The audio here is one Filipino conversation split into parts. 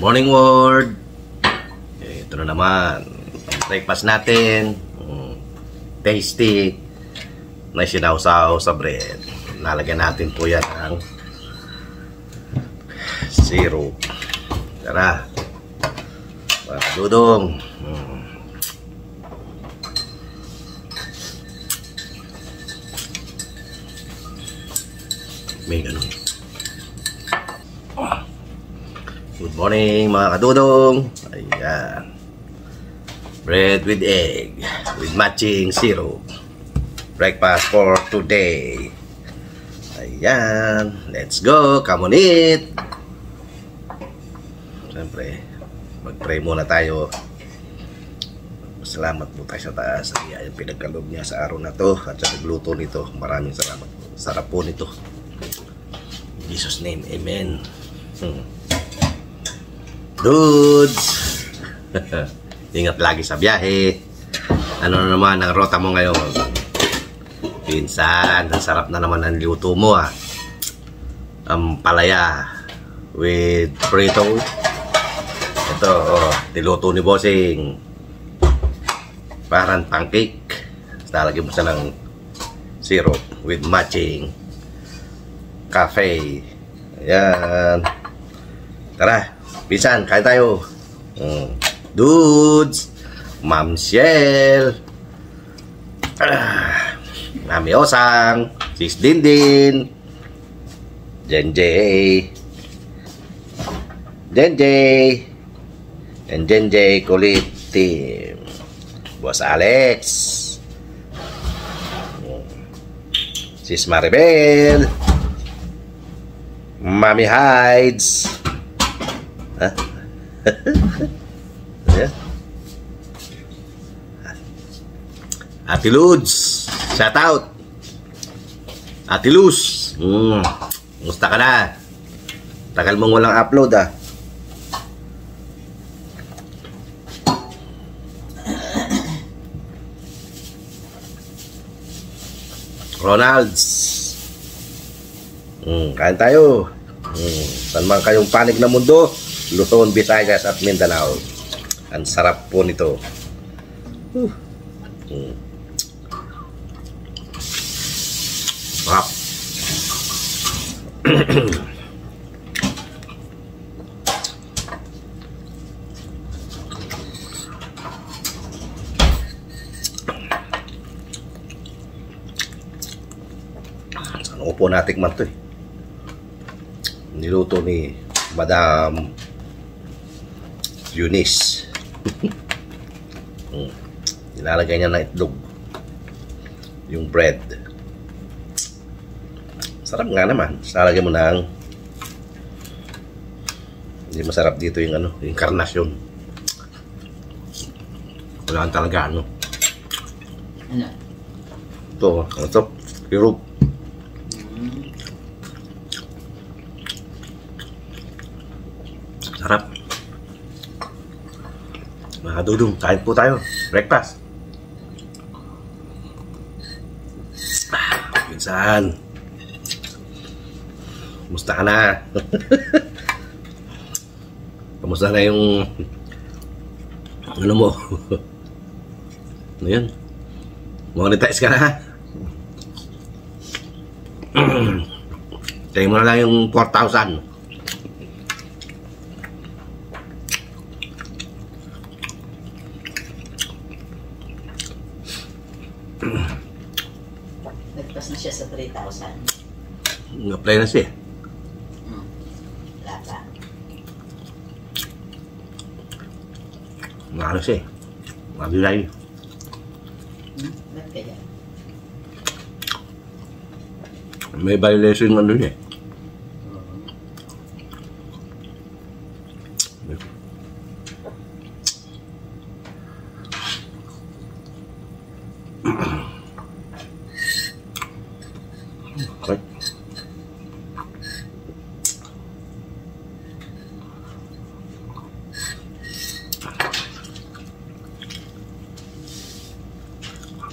Morning world. Ito na naman. Breakfast natin. Tasty. Na sinawsaw sa bread. Nalagyan natin po yan ng syrup. Tara. Mga dudong. May ganun. Good morning mga kadudong. Ayan. Bread with egg with matching syrup. Breakfast for today. Ayan. Let's go. Come on eat. Siyempre, mag-pray muna tayo. Salamat po tayo sa taas. Ayan, pinagkaloob niya sa araw na to at sa nagluto nito. Maraming salamat. Sarap po nito. In Jesus' name, amen. Dudes. Ingat lagi sa biyahe. Ano na naman ang rota mo ngayon? Pinsan, ang sarap na naman ang luto mo ah. Ang palaya with prito. Ito, oh, niluto ni Bossing. Parang pancake. Talagyan mo siya ng syrup with matching cafe. Ayan. Tara. Pinsan, kain tayo. Dudes, Ma'am Shell, Mami Osang, Sis Dindin, Jenjay, and Jenjay Kulit Team, Boss Alex, Sis Maribel, Mami Hides. Huh? Yeah. Ate Ludes, shout out. Ate Luz, musta ka na? Tagal mong walang upload ah. Ronalds, kain tayo. Saan man kayong panig na mundo, Luzon, Visayas at Mindanao. Ang sarap po nito. Sarap. Saan upo natikman to eh. Niluto ni Madam Eunice. Nilalagay niya ng itlog yung bread. Sarap nga naman. Lalagyan mo ng hindi masarap dito yung ano, yung karnasyon. Wala talaga ano. Ano? Ito syrup. Sarap. Mga dudong, kain po tayo. Breakfast. Pinsan, kumusta ka na? Kumusta na yung ano mo? Ano yan? Monetize ka na? Tayo mo na lang yung 4,000. Nagpas na siya sa 3,000. Nag-apply na siya. Wala pa. Ano siya? Mabilay. Ba't kaya? May violation ano niya. Okay.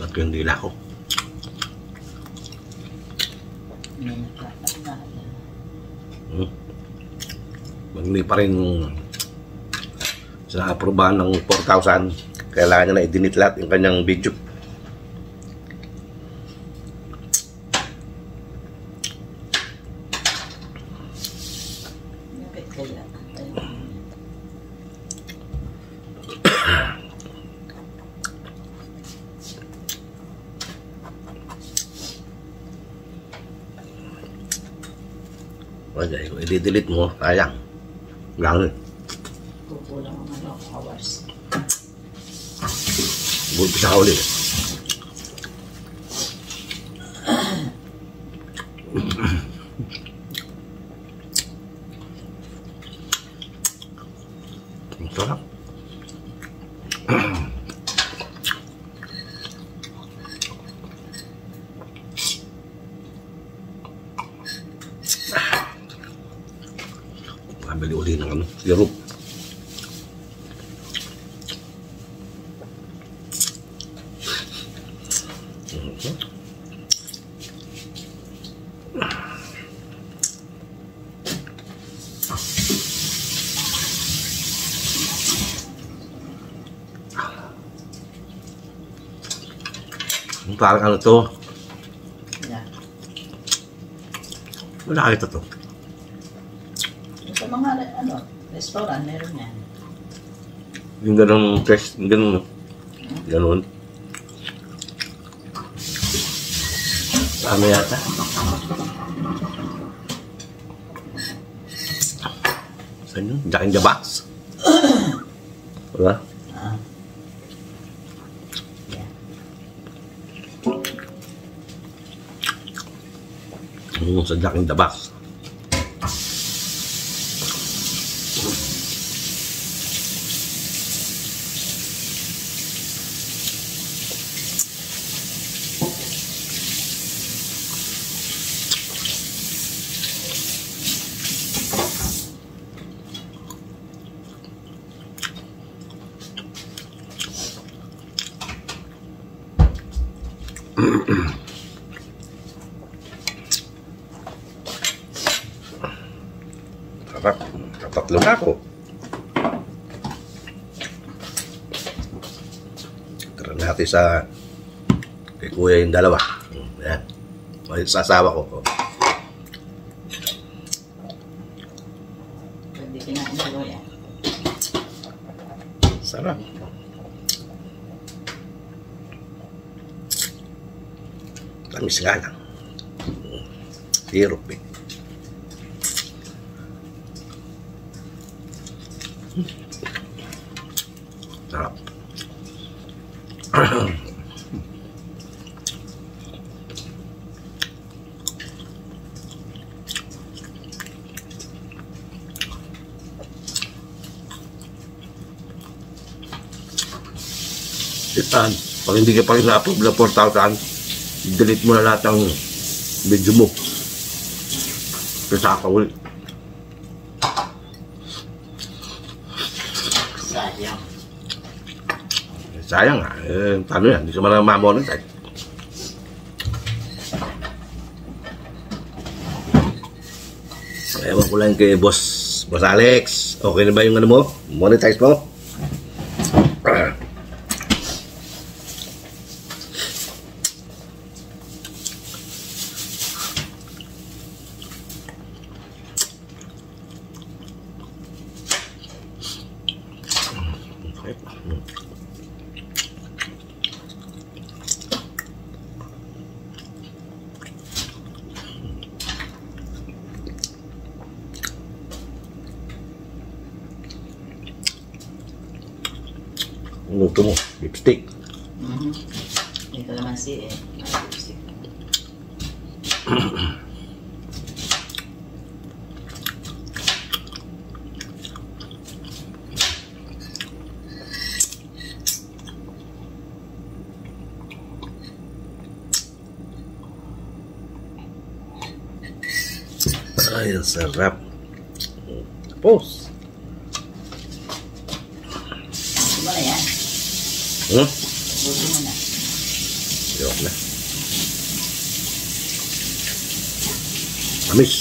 Ba't yung dila ko? May nakakala. Hindi pa rin sa aprobahan ng 4,000, kailangan niya na i-delete lahat yung kanyang video. Bakit kaya? Okay, kung i-delete mo, sayang. Lang. Kukulang ang ano, hours. Bulpi sa ulit. Ang sarap. Bili uli ng ano, sirup. Parang ano to? Yeah. Wala kita to. Sa mga ano, restaurant, meron yan. Yung ganun test, yung ganun. Ganun. Ano yata? Saan yun? Jack in the Box? Wala? Yeah. Sa Jack in the Box. Sarap. Tatlo na ako. Tara natin sa kay kuya yung dalawa. Ayan. Sa asawa ko. Pwede kinain na yan. Sarap. Tamis nga lang. Sirup eh. Sarap. Itan, pag hindi ka pa rin na-approve na 4,000, delete mo na lahat ng video mo. Kasi ako ulit. Sayang. Sayang nga. Paano yan? Hindi ka man ma-monetize. Ewan ko lang kay Boss Alex. Okay na ba yung ano mo? Monetize mo? Luto mo, lipstick. May kalamansi eh. Lipstick. Ay, ang sarap. Tapos. Gusto mo na yan? Gusto mo na. Ayok na. Amis.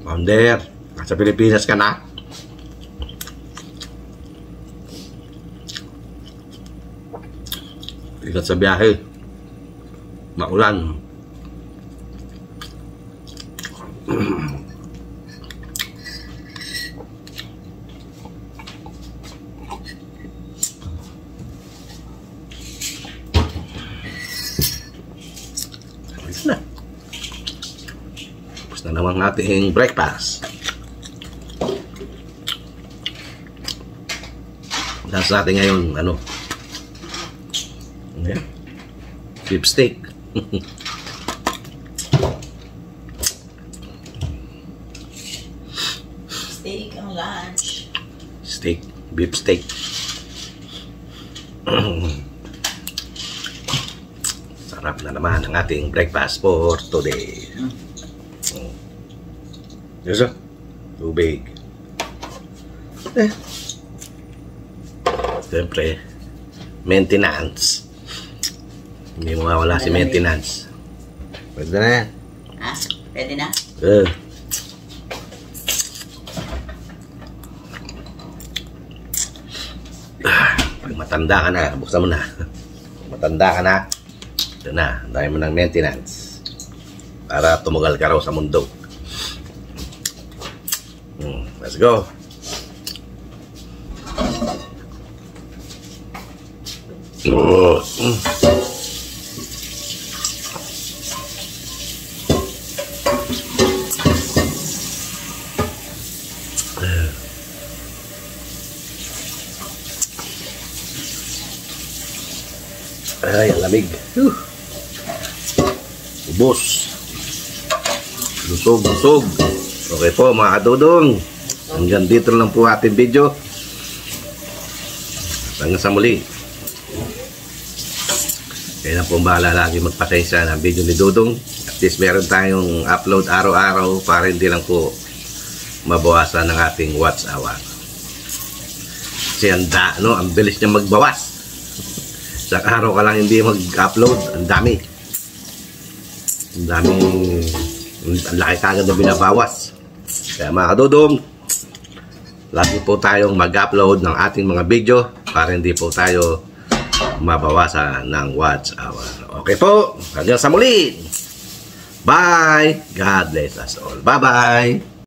Founder, nasa Pilipinas ka na? Ingat sa biyahe. Maulan. Ayos na. Tapos na naman ang ating breakfast. Nasa natin ngayon, ano? Ano yan? Beef steak. Steak ang lunch. Steak. Beef steak. Sarap na naman ang ating breakfast for today. Yes, sir. Tubig. Siyempre, maintenance. Hindi mo mawala si maintenance. Pwede na yan. Ha? Pwede na? Pag matanda ka na, buksan mo na. Pag matanda ka na, ito na, dahil mo ng maintenance. Para tumugal ka raw sa mundo. Let's go. Ay, ang lamig. Ubos. Busog, busog. Okay po mga kadudong. Hanggang dito lang po ating video. Hanggang sa muli. Kaya na po bahala lagi magpasensya ng video ni Dudong. At least meron tayong upload araw-araw para hindi lang po mabawasan ng ating watch hour. Kasi ang bilis niya magbawas. Sa araw ka lang hindi mag-upload, ang dami. Ang laki kagad na binabawas. Kaya mga kadudong, lagi po tayong mag-upload ng ating mga video para hindi po tayo mabawasan ng watch hour. Okay po, hanggang sa muli. Bye! God bless us all. Bye-bye!